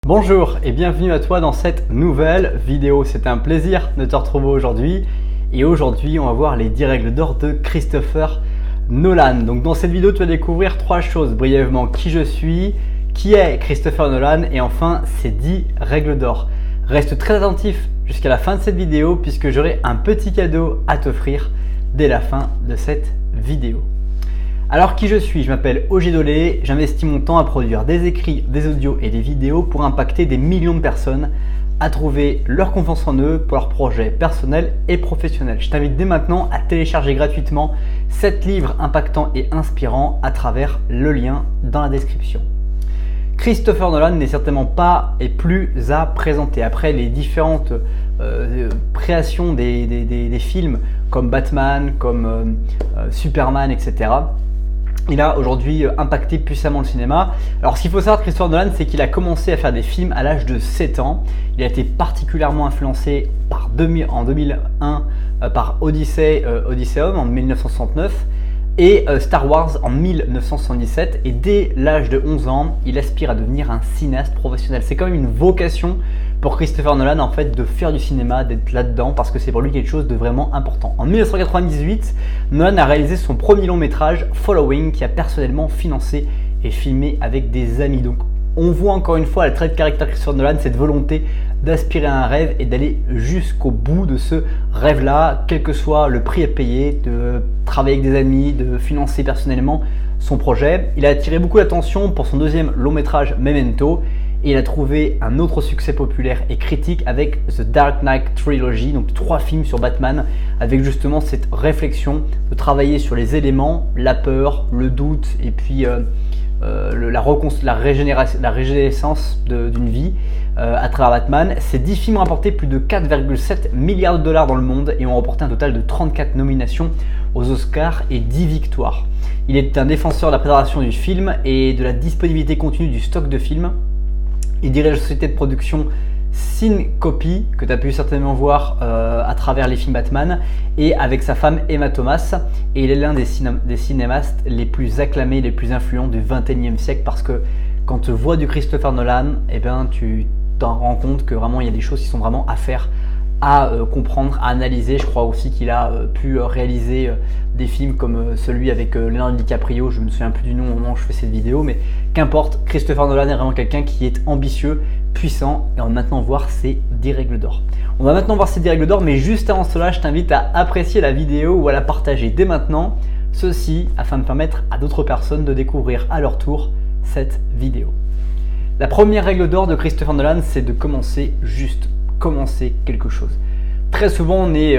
Bonjour et bienvenue à toi dans cette nouvelle vidéo. C'est un plaisir de te retrouver aujourd'hui. Et aujourd'hui, on va voir les 10 règles d'or de Christopher Nolan. Donc dans cette vidéo, tu vas découvrir 3 choses brièvement. Qui je suis, qui est Christopher Nolan et enfin ces 10 règles d'or. Reste très attentif jusqu'à la fin de cette vidéo puisque j'aurai un petit cadeau à t'offrir dès la fin de cette vidéo. Alors qui je suis? Je m'appelle Ogier Dolé, j'investis mon temps à produire des écrits, des audios et des vidéos pour impacter des millions de personnes à trouver leur confiance en eux pour leurs projets personnels et professionnels. Je t'invite dès maintenant à télécharger gratuitement 7 livres impactants et inspirants à travers le lien dans la description. Christopher Nolan n'est certainement pas et plus à présenter. Après les différentes créations des films comme Batman, comme Superman, etc. Il a aujourd'hui impacté puissamment le cinéma. Alors ce qu'il faut savoir de Christopher Nolan, c'est qu'il a commencé à faire des films à l'âge de 7 ans. Il a été particulièrement influencé en 2001 par Odysseum en 1969 et Star Wars en 1977. Et dès l'âge de 11 ans, il aspire à devenir un cinéaste professionnel. C'est quand même une vocation pour Christopher Nolan en fait de faire du cinéma, d'être là-dedans parce que c'est pour lui quelque chose de vraiment important. En 1998, Nolan a réalisé son premier long métrage Following qui a personnellement financé et filmé avec des amis. Donc on voit encore une fois le trait de caractère de Christopher Nolan, cette volonté d'aspirer à un rêve et d'aller jusqu'au bout de ce rêve-là, quel que soit le prix à payer, de travailler avec des amis, de financer personnellement son projet. Il a attiré beaucoup d'attention pour son deuxième long métrage Memento. Et il a trouvé un autre succès populaire et critique avec The Dark Knight Trilogy, donc 3 films sur Batman, avec justement cette réflexion de travailler sur les éléments, la peur, le doute et puis la régénérescence d'une vie à travers Batman. Ces 10 films ont rapporté plus de 4,7 milliards de dollars dans le monde et ont remporté un total de 34 nominations aux Oscars et 10 victoires. Il est un défenseur de la préservation du film et de la disponibilité continue du stock de films. Il dirige la société de production Syncopy, que tu as pu certainement voir à travers les films Batman, et avec sa femme Emma Thomas. Et il est l'un des cinéastes les plus acclamés, les plus influents du XXIe siècle, parce que quand tu vois du Christopher Nolan, eh ben, tu t'en rends compte que vraiment il y a des choses qui sont vraiment à faire, à comprendre, à analyser. Je crois aussi qu'il a pu réaliser des films comme celui avec Leonardo DiCaprio, je me souviens plus du nom au moment où je fais cette vidéo, mais qu'importe, Christopher Nolan est vraiment quelqu'un qui est ambitieux, puissant, et on va maintenant voir ses 10 règles d'or. On va maintenant voir ces 10 règles d'or, mais juste avant cela, je t'invite à apprécier la vidéo ou à la partager dès maintenant, ceci afin de permettre à d'autres personnes de découvrir à leur tour cette vidéo. La première règle d'or de Christopher Nolan, c'est de commencer juste. Commencer quelque chose. Très souvent, on est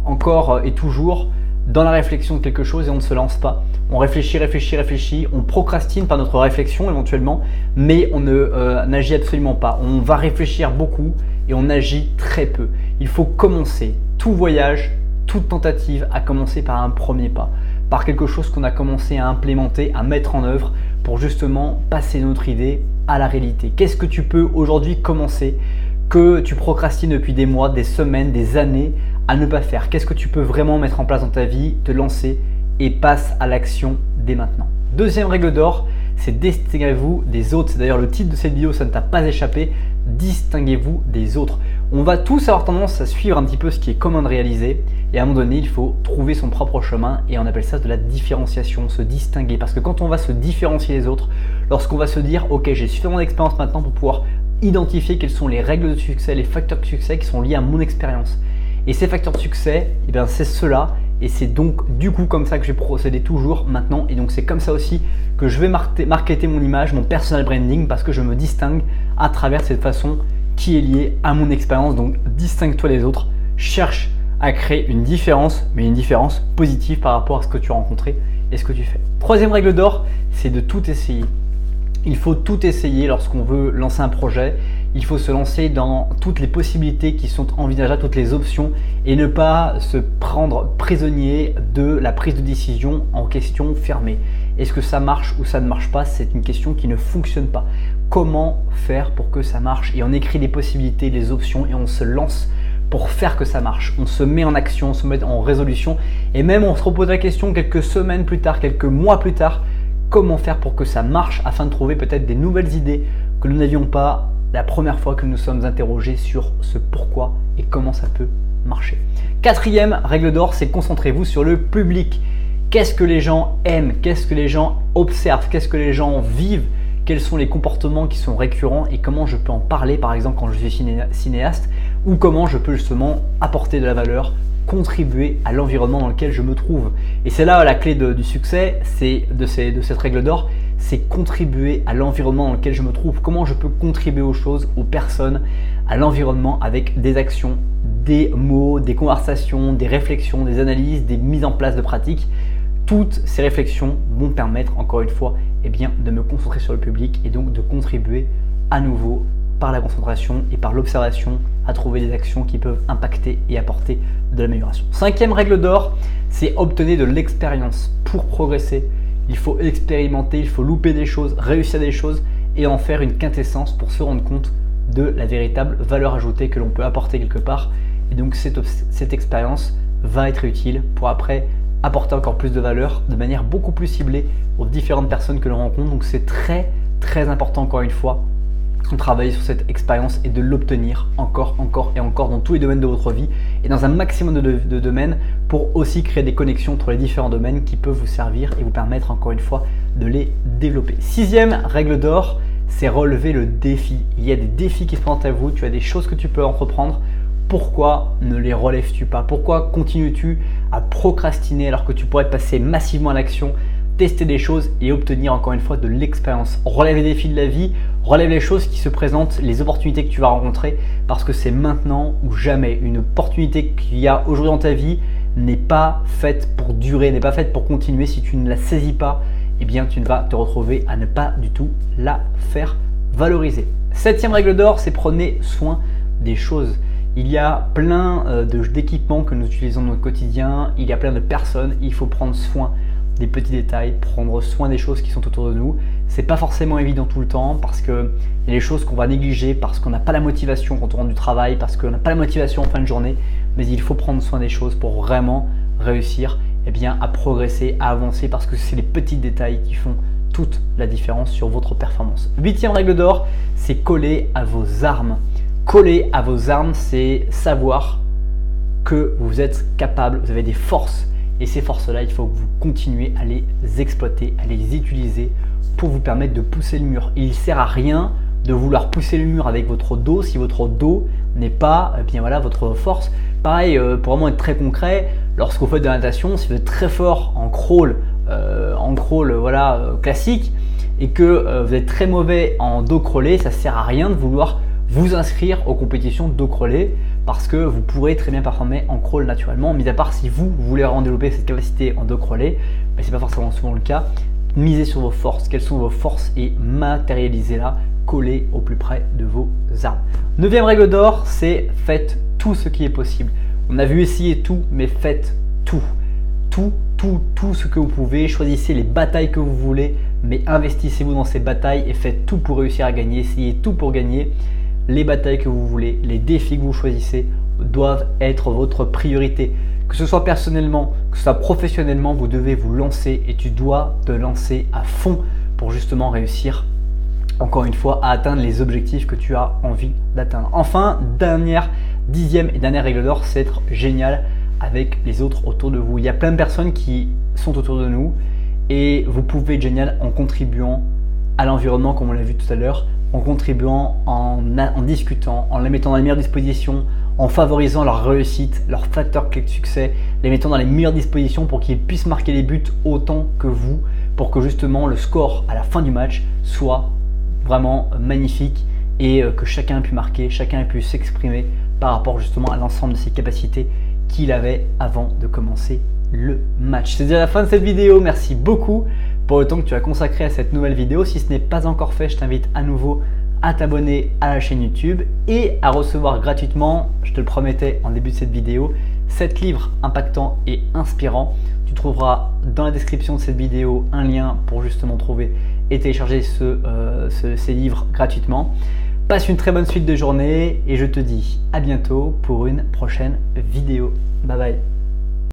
encore et toujours dans la réflexion de quelque chose et on ne se lance pas. On réfléchit, on procrastine par notre réflexion éventuellement, mais on n'agit absolument pas. On va réfléchir beaucoup et on agit très peu. Il faut commencer. Tout voyage, toute tentative a commencé par un premier pas, par quelque chose qu'on a commencé à implémenter, à mettre en œuvre pour justement passer notre idée à la réalité. Qu'est-ce que tu peux aujourd'hui commencer que tu procrastines depuis des mois, des semaines, des années à ne pas faire? Qu'est-ce que tu peux vraiment mettre en place dans ta vie, te lancer et passe à l'action dès maintenant? Deuxième règle d'or, c'est distinguez-vous des autres. C'est d'ailleurs le titre de cette vidéo, ça ne t'a pas échappé. Distinguez-vous des autres. On va tous avoir tendance à suivre un petit peu ce qui est commun de réaliser et à un moment donné, il faut trouver son propre chemin et on appelle ça de la différenciation, se distinguer. Parce que quand on va se différencier des autres, lorsqu'on va se dire « Ok, j'ai suffisamment d'expérience maintenant pour pouvoir identifier quelles sont les règles de succès, les facteurs de succès qui sont liés à mon expérience. » Et ces facteurs de succès, eh bien, c'est cela. Et c'est donc du coup comme ça que je vais procéder toujours maintenant. Et donc c'est comme ça aussi que je vais marketer mon image, mon personal branding, parce que je me distingue à travers cette façon qui est liée à mon expérience. Donc distingue-toi des autres, cherche à créer une différence, mais une différence positive par rapport à ce que tu as rencontré et ce que tu fais. Troisième règle d'or, c'est de tout essayer. Il faut tout essayer lorsqu'on veut lancer un projet. Il faut se lancer dans toutes les possibilités qui sont envisageables, toutes les options et ne pas se prendre prisonnier de la prise de décision en question fermée. Est-ce que ça marche ou ça ne marche pas? C'est une question qui ne fonctionne pas. Comment faire pour que ça marche? Et on écrit les possibilités, les options et on se lance pour faire que ça marche. On se met en action, on se met en résolution et même on se repose la question quelques semaines plus tard, quelques mois plus tard, comment faire pour que ça marche afin de trouver peut-être des nouvelles idées que nous n'avions pas la première fois que nous sommes interrogés sur ce pourquoi et comment ça peut marcher. Quatrième règle d'or, c'est concentrez-vous sur le public. Qu'est-ce que les gens aiment? Qu'est-ce que les gens observent? Qu'est-ce que les gens vivent? Quels sont les comportements qui sont récurrents et comment je peux en parler par exemple quand je suis cinéaste ou comment je peux justement apporter de la valeur, contribuer à l'environnement dans lequel je me trouve. Et c'est là la clé du succès, c'est de cette règle d'or, c'est contribuer à l'environnement dans lequel je me trouve. Comment je peux contribuer aux choses, aux personnes, à l'environnement avec des actions, des mots, des conversations, des réflexions, des analyses, des mises en place de pratiques. Toutes ces réflexions vont permettre encore une fois de me concentrer sur le public et donc de contribuer à nouveau par la concentration et par l'observation à trouver des actions qui peuvent impacter et apporter de l'amélioration. Cinquième règle d'or, c'est obtenir de l'expérience. Pour progresser, il faut expérimenter, il faut louper des choses, réussir des choses et en faire une quintessence pour se rendre compte de la véritable valeur ajoutée que l'on peut apporter quelque part. Et donc cette expérience va être utile pour après apporter encore plus de valeur de manière beaucoup plus ciblée aux différentes personnes que l'on rencontre. Donc c'est très très important encore une fois de travailler sur cette expérience et de l'obtenir encore et encore dans tous les domaines de votre vie et dans un maximum de domaines pour aussi créer des connexions entre les différents domaines qui peuvent vous servir et vous permettre encore une fois de les développer. Sixième règle d'or, c'est relever le défi. Il y a des défis qui se présentent à vous, tu as des choses que tu peux entreprendre. Pourquoi ne les relèves-tu pas? Pourquoi continues-tu à procrastiner alors que tu pourrais passer massivement à l'action, tester des choses et obtenir encore une fois de l'expérience? Relève les défis de la vie, relève les choses qui se présentent, les opportunités que tu vas rencontrer parce que c'est maintenant ou jamais. Une opportunité qu'il y a aujourd'hui dans ta vie n'est pas faite pour durer, n'est pas faite pour continuer. Si tu ne la saisis pas, tu vas te retrouver à ne pas du tout la faire valoriser. Septième règle d'or, c'est prenez soin des choses. Il y a plein d'équipements que nous utilisons dans notre quotidien, il y a plein de personnes, il faut prendre soin des petits détails, prendre soin des choses qui sont autour de nous. C'est pas forcément évident tout le temps parce qu'il y a des choses qu'on va négliger parce qu'on n'a pas la motivation quand on rentre du travail, parce qu'on n'a pas la motivation en fin de journée, mais il faut prendre soin des choses pour vraiment réussir à progresser, à avancer parce que c'est les petits détails qui font toute la différence sur votre performance. Huitième règle d'or, c'est coller à vos armes. Coller à vos armes, c'est savoir que vous êtes capable, vous avez des forces et ces forces-là, il faut que vous continuez à les exploiter, à les utiliser pour vous permettre de pousser le mur. Il ne sert à rien de vouloir pousser le mur avec votre dos si votre dos n'est pas votre force. Pareil, pour vraiment être très concret, lorsque vous faites de la natation, si vous êtes très fort en crawl, classique et que vous êtes très mauvais en dos crawlé, ça ne sert à rien de vouloir vous inscrire aux compétitions de dos crawlé parce que vous pourrez très bien performer en crawl naturellement, mis à part si vous voulez vraiment développer cette capacité en dos crawlé, mais ce n'est pas forcément souvent le cas. Misez sur vos forces, quelles sont vos forces et matérialisez-la, collez au plus près de vos armes. Neuvième règle d'or, c'est faites tout ce qui est possible. On a vu essayer tout, mais faites tout. Tout ce que vous pouvez, choisissez les batailles que vous voulez, mais investissez-vous dans ces batailles et faites tout pour réussir à gagner, essayez tout pour gagner. Les batailles que vous voulez, les défis que vous choisissez doivent être votre priorité. Que ce soit personnellement, que ce soit professionnellement, vous devez vous lancer et tu dois te lancer à fond pour justement réussir, encore une fois, à atteindre les objectifs que tu as envie d'atteindre. Enfin, dixième et dernière règle d'or, c'est être génial avec les autres autour de vous. Il y a plein de personnes qui sont autour de nous et vous pouvez être génial en contribuant à l'environnement comme on l'a vu tout à l'heure, en contribuant, en discutant, en les mettant dans les meilleures dispositions, en favorisant leur réussite, leur facteur clé de succès, les mettant dans les meilleures dispositions pour qu'ils puissent marquer les buts autant que vous, pour que justement le score à la fin du match soit vraiment magnifique et que chacun ait pu marquer, chacun ait pu s'exprimer par rapport justement à l'ensemble de ses capacités qu'il avait avant de commencer le match. C'est déjà la fin de cette vidéo, merci beaucoup pour le temps que tu as consacré à cette nouvelle vidéo. Si ce n'est pas encore fait, je t'invite à nouveau à t'abonner à la chaîne YouTube et à recevoir gratuitement, je te le promettais en début de cette vidéo, 7 livres impactants et inspirants. Tu trouveras dans la description de cette vidéo un lien pour justement trouver et télécharger ces livres gratuitement. Passe une très bonne suite de journée et je te dis à bientôt pour une prochaine vidéo. Bye bye.